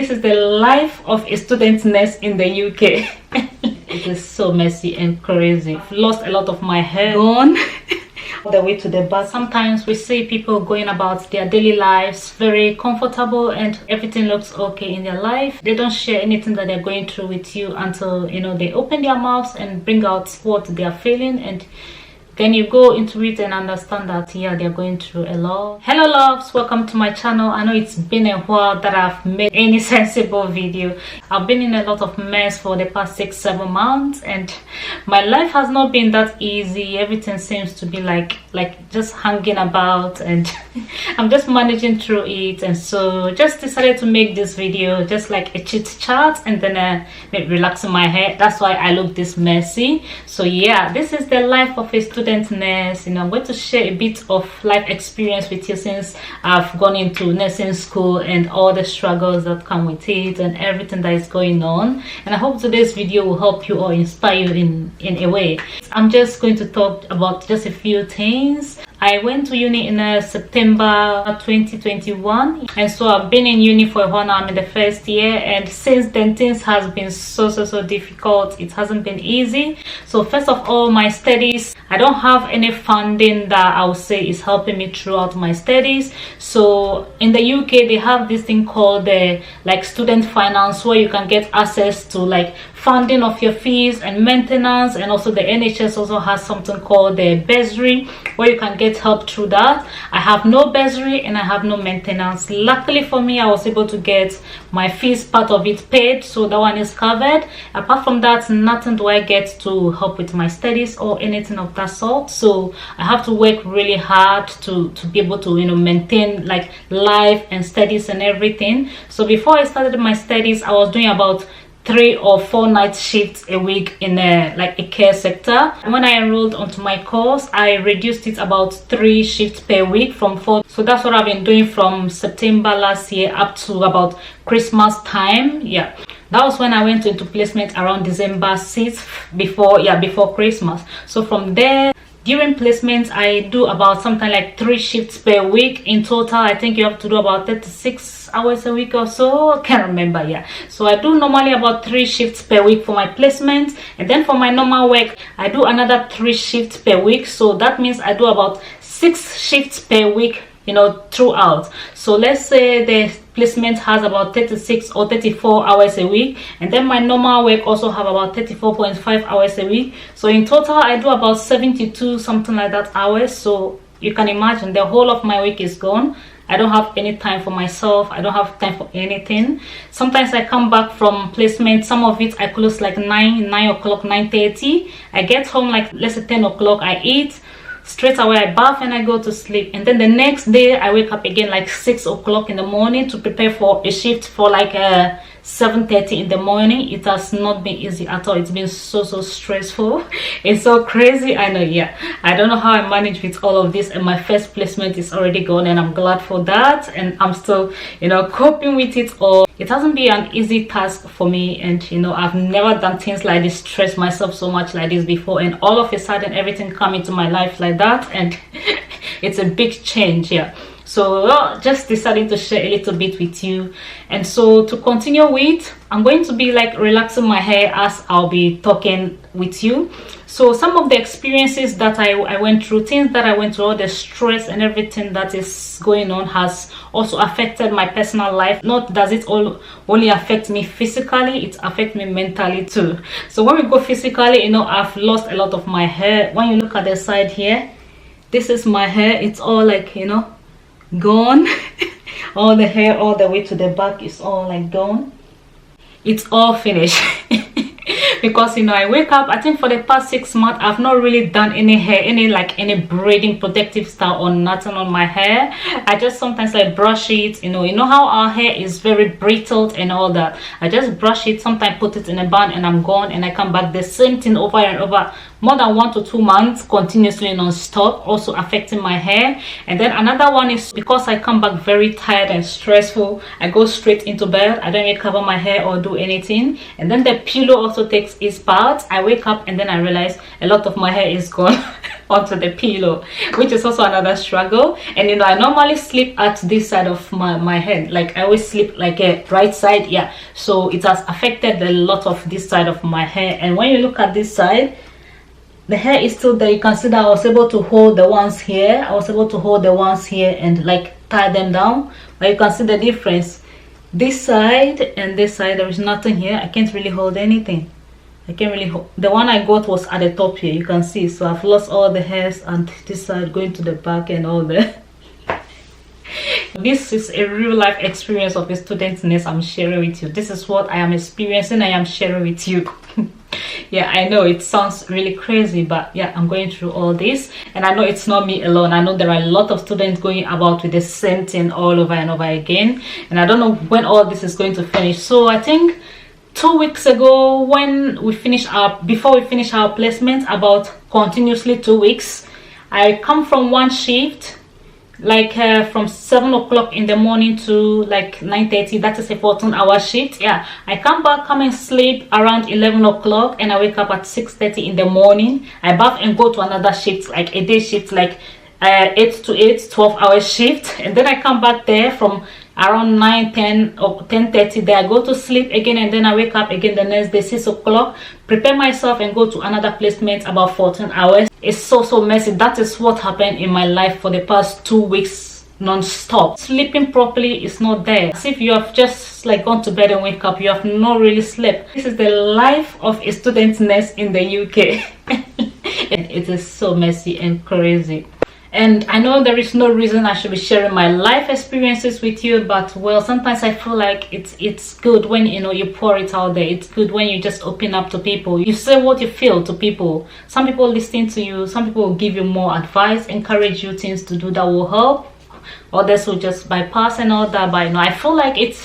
This is the life of a student nurse in the UK. It is so messy and crazy. I've lost a lot of my hair, gone all the way to the back. Sometimes we see people going about their daily lives very comfortable and everything looks okay in their life. They don't share anything that they're going through with you until they open their mouths and bring out what they are feeling, and then you go into it and understand that they're going through a lot. Hello loves, welcome to my channel. I know it's been a while that I've made any sensible video. I've been in a lot of mess for the past 6-7 months, and my life has not been that easy. Everything seems to be like just hanging about, and I'm just managing through it. And so just decided to make this video just like a chit chat, and then maybe relaxing my hair. That's why I look this messy. So yeah, this is the life of a student nurse. I'm going to share a bit of life experience with you since I've gone into nursing school and all the struggles that come with it and everything that is going on. And I hope today's video will help you or inspire you in a way. I'm just going to talk about just a few things. I went to uni in September 2021, and so I've been in uni for a while now. I'm in the first year, and since then things has been so difficult. It hasn't been easy. So first of all, my studies, I don't have any funding that I would say is helping me throughout my studies. So in the UK they have this thing called the student finance, where you can get access to funding of your fees and maintenance, and also the NHS also has something called the bursary, where you can get help through that. I have no bursary and I have no maintenance. Luckily for me, I was able to get my fees, part of it paid, so that one is covered. Apart from that, nothing do I get to help with my studies or anything of that sort. So I have to work really hard to be able to maintain life and studies and everything. So before I started my studies, I was doing about 3 or 4 night shifts a week in a care sector. When I enrolled onto my course, I reduced it about 3 shifts per week from 4. So that's what I've been doing from September last year up to about Christmas time. Yeah, that was when I went into placement around December 6th, before Christmas. So from there, during placement, I do about something like 3 shifts per week. In total, I think you have to do about 36 hours a week or so. I can't remember. Yeah, so I do normally about 3 shifts per week for my placement, and then for my normal work I do another 3 shifts per week. So that means I do about 6 shifts per week throughout. So let's say the placement has about 36 or 34 hours a week, and then my normal work also have about 34.5 hours a week. So in total I do about 72 something like that hours. So you can imagine the whole of my week is gone. I don't have any time for myself. I don't have time for anything. Sometimes I come back from placement, some of it I close 9 o'clock, 9:30. I get home let's say 10 o'clock. I eat straight away, I bath and I go to sleep, and then the next day I wake up again 6 o'clock in the morning to prepare for a shift for 7:30 in the morning. It has not been easy at all. It's been so stressful. It's so crazy. I know. Yeah, I don't know how I manage with all of this, and my first placement is already gone, and I'm glad for that, and I'm still coping with it all. It hasn't been an easy task for me, and I've never done things like this, stress myself so much like this before, and all of a sudden everything come into my life like that, and it's a big change. Yeah, so just deciding to share a little bit with you. And so to continue with, I'm going to be relaxing my hair as I'll be talking with you. So some of the experiences that I went through, things that I went through, all the stress and everything that is going on has also affected my personal life. Not does it only affect me physically, it affects me mentally too. So when we go physically, I've lost a lot of my hair. When you look at the side here, this is my hair. It's all gone. All the hair all the way to the back is all gone. It's all finished. Because I wake up, I think for the past 6 months I've not really done any hair, any braiding protective style or nothing on my hair. I just sometimes brush it. You know how our hair is very brittle and all that. I just brush it, sometimes put it in a bun, and I'm gone, and I come back the same thing over and over, more than 1 to 2 months continuously non-stop, also affecting my hair. And then another one is because I come back very tired and stressful, I go straight into bed. I don't even cover my hair or do anything, and then the pillow also takes its part. I wake up and then I realize a lot of my hair is gone. onto the pillow, which is also another struggle. And you know, I normally sleep at this side of my head, like I always sleep like a right side. Yeah, so it has affected a lot of this side of my hair. And when you look at this side, the hair is still there. You can see that I was able to hold the ones here, I was able to hold the ones here and like tie them down, but you can see the difference. This side and this side, there is nothing here. I can't really hold anything. I can't really hold. The one I got was at the top here, you can see. So I've lost all the hairs and this side going to the back and all the this is a real life experience of a studentness I'm sharing with you. This is what I am experiencing, I am sharing with you. Yeah, I know it sounds really crazy, but yeah, I'm going through all this, and I know it's not me alone. I know there are a lot of students going about with the same thing all over and over again, and I don't know when all this is going to finish. So I think 2 weeks ago, when we finished our before we finish our placement, about continuously 2 weeks, I come from one shift like from 7 o'clock in the morning to like 9:30. That is a 14-hour shift. Yeah, I come back, come and sleep around 11 o'clock, and I wake up at 6:30 in the morning. I bath and go to another shift, like a day shift, like 8 to 8, 12-hour shift. And then I come back there from around 9, 10 or 10:30. There I go to sleep again, and then I wake up again the next day 6 o'clock, prepare myself and go to another placement, about 14 hours. It's so messy. That is what happened in my life for the past 2 weeks non-stop. Sleeping properly is not there. As if you have just like gone to bed and wake up, you have not really slept. This is the life of a student nurse in the UK. And it is so messy and crazy. And I know there is no reason I should be sharing my life experiences with you, but well, sometimes I feel like it's good when, you know, you pour it out there. It's good when you just open up to people, you say what you feel to people. Some people listen to you, some people will give you more advice, encourage you things to do that will help. Others will just bypass and all that. But you know, I feel like it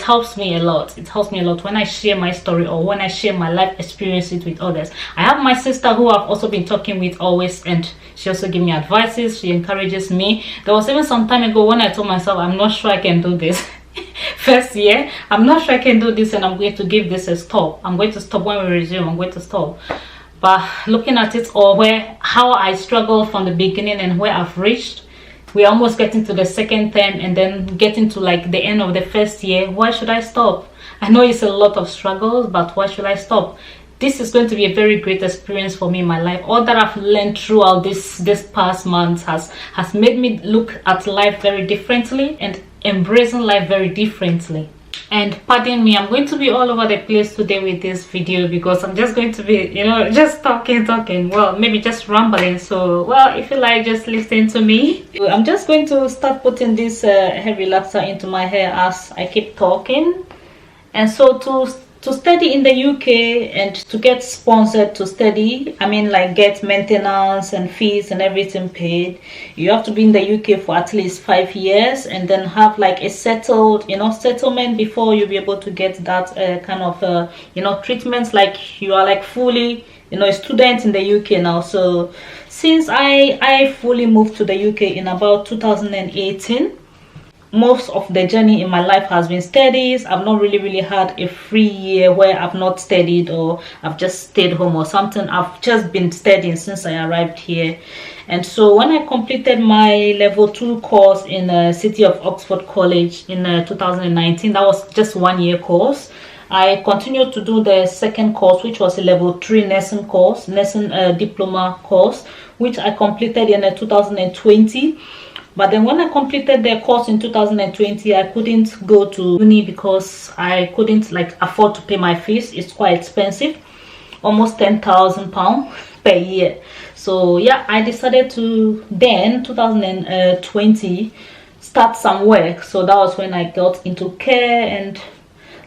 helps me a lot. It helps me a lot when I share my story or when I share my life experiences with others. I have my sister who I've also been talking with always, and she also gives me advices. She encourages me. There was even some time ago when I told myself, I'm not sure I can do this. First year, I'm not sure I can do this, and I'm going to give this a stop. I'm going to stop when we resume. I'm going to stop. But looking at it all, how I struggled from the beginning and where I've reached, we're almost getting to the second term and then getting to like the end of the first year. Why should I stop? I know it's a lot of struggles, but why should I stop? This is going to be a very great experience for me in my life. All that I've learned throughout this past month has made me look at life very differently and embracing life very differently. And pardon me, I'm going to be all over the place today with this video because I'm just going to be, you know, just talking, well, maybe just rambling. So well, if you like, just listen to me. I'm just going to start putting this hair relaxer into my hair as I keep talking. And so to study in the UK and to get sponsored to study, I mean like get maintenance and fees and everything paid, you have to be in the UK for at least 5 years and then have like a settled, you know, settlement before you'll be able to get that kind of you know, treatments, like you are like fully, you know, a student in the UK now. So since I fully moved to the UK in about 2018, most of the journey in my life has been studies. I've not really had a free year where I've not studied or I've just stayed home or something. I've just been studying since I arrived here. And so when I completed my level 2 course in the City of Oxford College in 2019, that was just 1 year course. I continued to do the second course, which was a level 3 nursing course, nursing diploma course, which I completed in 2020. But then when I completed the course in 2020, I couldn't go to uni because I couldn't like afford to pay my fees. It's quite expensive, almost £10,000 per year. So yeah, I decided to then 2020 start some work. So that was when I got into care, and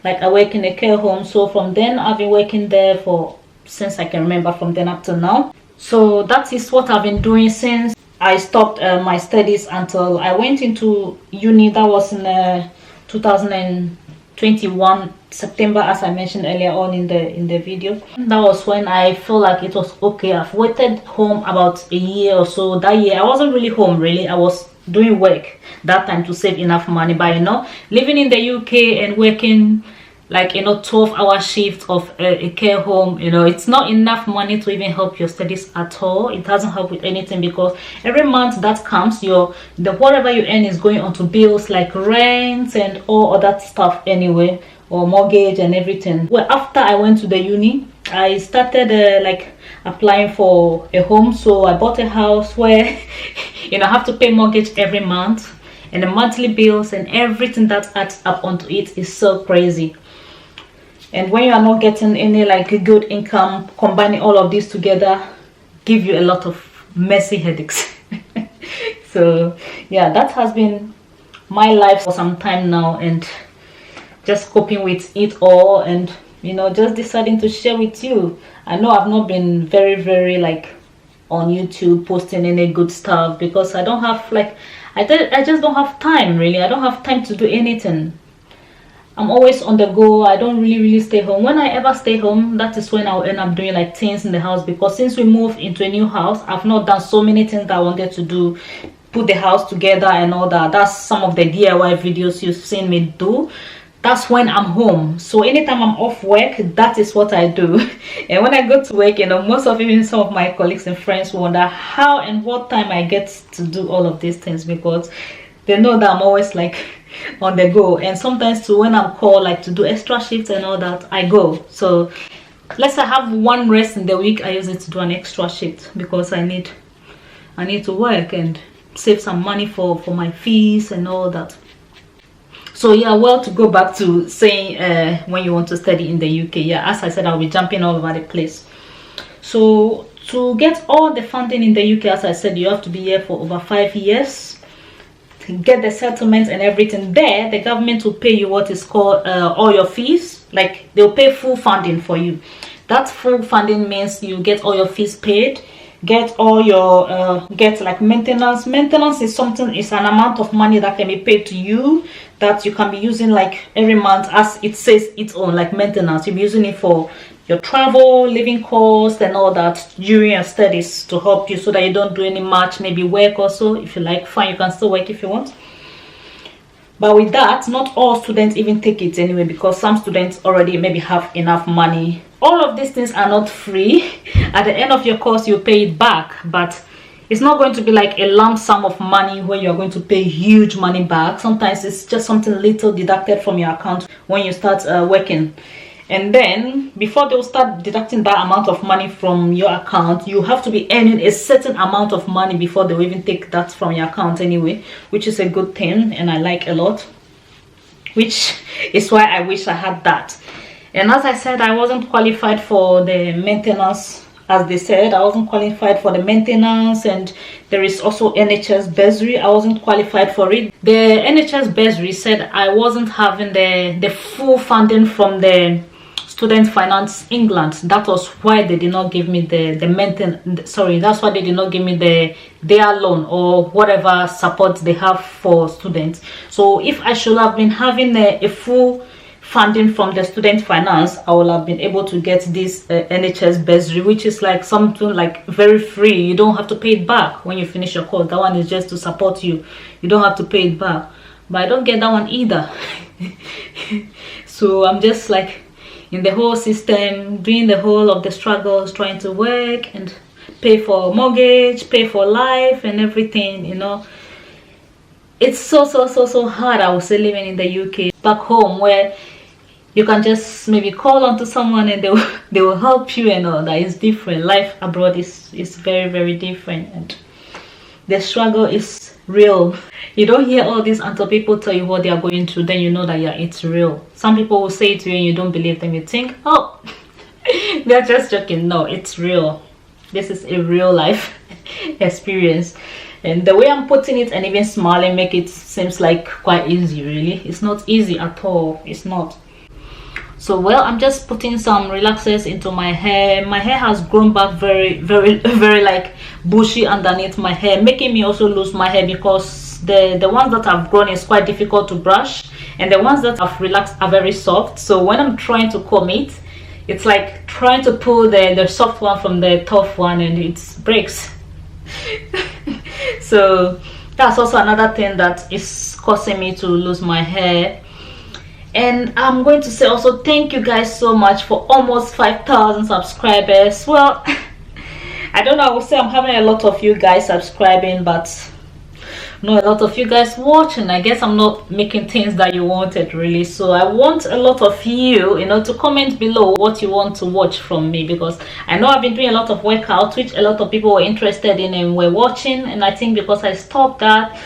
like I work in a care home. So from then I've been working there for since I can remember, from then up to now. So that is what I've been doing since I stopped my studies until I went into uni. That was in 2021 September, as I mentioned earlier on in the video. That was when I feel like it was okay. I've waited home about a year or so. That year I wasn't really home, really. I was doing work that time to save enough money. But you know, living in the UK and working like, you know, 12-hour shift of a care home. You know, it's not enough money to even help your studies at all. It doesn't help with anything, because every month that comes, whatever you earn is going onto bills like rent and all other stuff anyway, or mortgage and everything. Well, after I went to the uni, I started like applying for a home. So I bought a house where you know, I have to pay mortgage every month, and the monthly bills and everything that adds up onto it is so crazy. And when you are not getting any like good income, combining all of this together give you a lot of messy headaches. So yeah, that has been my life for some time now, and just coping with it all, and you know, just deciding to share with you. I know I've not been very like on YouTube posting any good stuff, because I don't have like, I just don't have time really. I don't have time to do anything. I'm always on the go. I don't really stay home. When I ever stay home, that is when I'll end up doing like things in the house, because since we moved into a new house, I've not done so many things that I wanted to do, put the house together and all that. That's some of the DIY videos you've seen me do. That's when I'm home. So anytime I'm off work, that is what I do. And when I go to work, you know, most of even some of my colleagues and friends wonder how and what time I get to do all of these things, because they know that I'm always like on the go. And sometimes too, when I'm called like to do extra shifts and all that, I go. So let's say I have one rest in the week, I use it to do an extra shift, because I need to work and save some money for my fees and all that. So yeah, well, to go back to saying when you want to study in the UK, yeah, as I said, I'll be jumping all over the place. So to get all the funding in the UK, as I said, you have to be here for over 5 years to get the settlement and everything. There the government will pay you what is called all your fees. Like, they'll pay full funding for you. That full funding means you get all your fees paid, get all your get like maintenance. Maintenance is an amount of money that can be paid to you, that you can be using like every month, as it says its own, like maintenance. You'll be using it for your travel, living costs and all that during your studies, to help you so that you don't do any much, maybe work also. If you like, fine, you can still work if you want. But with that, not all students even take it anyway, because some students already maybe have enough money. All of these things are not free. At the end of your course, you pay it back, but it's not going to be like a lump sum of money where you're going to pay huge money back. Sometimes it's just something little deducted from your account when you start working. And then before they'll start deducting that amount of money from your account, you have to be earning a certain amount of money before they'll even take that from your account anyway, which is a good thing, and I like a lot, which is why I wish I had that. And as I said, I wasn't qualified for the maintenance. As they said, I wasn't qualified for the maintenance, and there is also NHS bursary. I wasn't qualified for it. The NHS bursary said I wasn't having the full funding from the Student Finance England. That was why they did not give me the maintenance. Sorry, that's why they did not give me their loan or whatever support they have for students. So if I should have been having a full funding from the Student Finance, I will have been able to get this NHS bursary, which is like something like very free. You don't have to pay it back when you finish your course. That one is just to support you. You don't have to pay it back. But I don't get that one either. So I'm just like in the whole system, doing the whole of the struggles, trying to work and pay for mortgage, pay for life and everything, you know. It's so hard, I would say, living in the UK. Back home, where you can just maybe call onto someone and they will help you and all that. Is different. Life abroad is very different, and the struggle is real. You don't hear all this until people tell you what they are going through, then you know that yeah, it's real. Some people will say it to you and you don't believe them. You think, oh, they're just joking. No, it's real. This is a real life experience. And the way I'm putting it and even smiling make it seems like quite easy. Really, it's not easy at all. It's not. So well, I'm just putting some relaxers into my hair. My hair has grown back very like bushy underneath my hair, making me also lose my hair, because the ones that have grown is quite difficult to brush, and the ones that have relaxed are very soft. So when I'm trying to comb it, it's like trying to pull the soft one from the tough one, and it breaks. So that's also another thing that is causing me to lose my hair. And I'm going to say also thank you guys so much for almost 5,000 subscribers. Well, I don't know, I would say I'm having a lot of you guys subscribing, but not a lot of you guys watching. I guess I'm not making things that you wanted, really. So I want a lot of you, to comment below what you want to watch from me, because I know I've been doing a lot of workouts which a lot of people were interested in and were watching, and I think because I stopped that,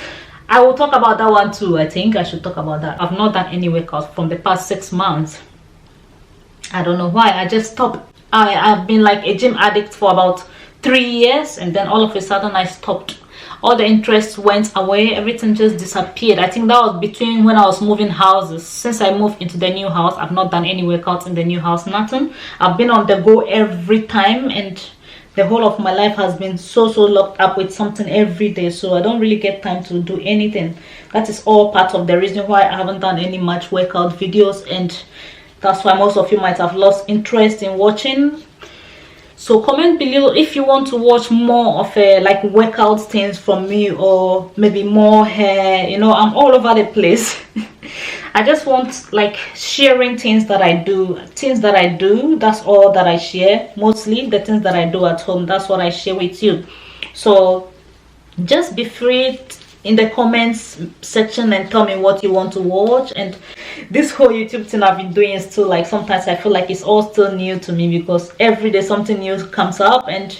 I will talk about that one too. I think I should talk about that. I've not done any workouts from the past 6 months. I don't know why. I just stopped. I've been like a gym addict for about 3 years, and then all of a sudden I stopped. All the interest went away, everything just disappeared. I think that was between when I was moving houses. Since I moved into the new house, I've not done any workouts in the new house, nothing. I've been on the go every time, and the whole of my life has been so locked up with something every day, so I don't really get time to do anything. That is all part of the reason why I haven't done any much workout videos, and that's why most of you might have lost interest in watching. So comment below if you want to watch more of like workout things from me, or maybe more hair. I'm all over the place. I just want like sharing things that I do. That's all that I share. Mostly the things that I do at home, that's what I share with you. So just be free in the comments section and tell me what you want to watch. And this whole YouTube thing I've been doing is still like, sometimes I feel like it's all still new to me, because every day something new comes up and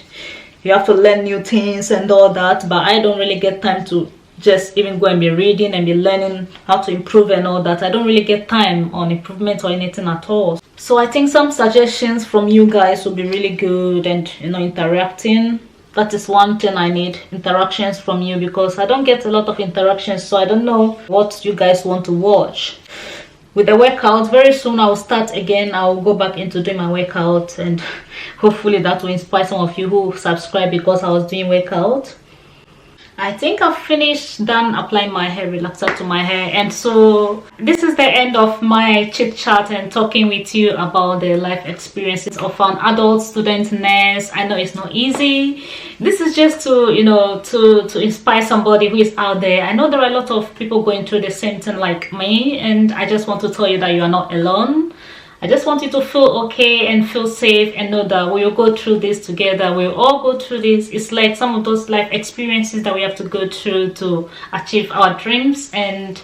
you have to learn new things and all that. But I don't really get time to just even go and be reading and be learning how to improve and all that. I don't really get time on improvement or anything at all. So I think some suggestions from you guys will be really good, and interacting. That is one thing I need, interactions from you, because I don't get a lot of interactions, so I don't know what you guys want to watch. With the workout, very soon I will start again. I will go back into doing my workout, and hopefully that will inspire some of you who subscribe because I was doing workout. I think I've finished done applying my hair relaxer to my hair, and so this is the end of my chit chat and talking with you about the life experiences of an adult student nurse. I know it's not easy. This is just to to inspire somebody who is out there. I know there are a lot of people going through the same thing like me, and I just want to tell you that you are not alone. I just want you to feel okay and feel safe, and know that we will go through this together. We'll all go through this. It's like some of those life experiences that we have to go through to achieve our dreams, and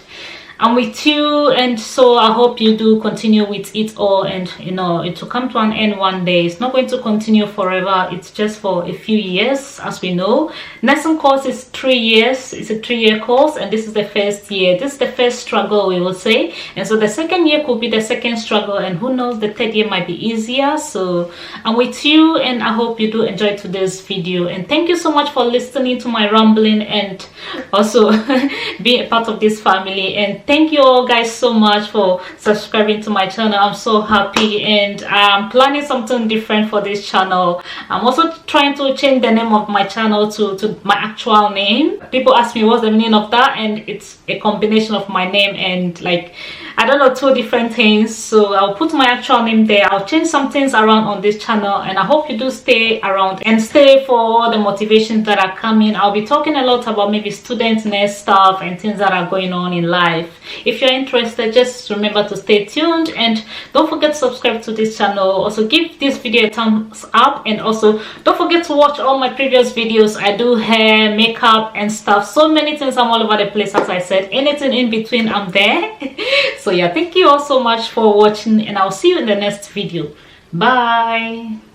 I'm with you. And so I hope you do continue with it all, and it will come to an end one day. It's not going to continue forever. It's just for a few years. As we know, nursing course is 3 years. It's a 3-year course, and this is the first year. This is the first struggle, we will say, and so the second year could be the second struggle, and who knows, the third year might be easier. So I'm with you, and I hope you do enjoy today's video, and thank you so much for listening to my rambling and also being a part of this family. And thank you all guys so much for subscribing to my channel. I'm so happy, and I'm planning something different for this channel. I'm also trying to change the name of my channel to my actual name. People ask me what's the meaning of that, and it's a combination of my name and like, I don't know, 2 different things. So I'll put my actual name there. I'll change some things around on this channel, and I hope you do stay around and stay for all the motivations that are coming. I'll be talking a lot about maybe student nurse stuff and things that are going on in life. If you're interested, just remember to stay tuned, and don't forget to subscribe to this channel. Also give this video a thumbs up, and also don't forget to watch all my previous videos. I do hair, makeup and stuff, so many things. I'm all over the place. As I said, anything in between, I'm there. So yeah, thank you all so much for watching, and I'll see you in the next video. Bye.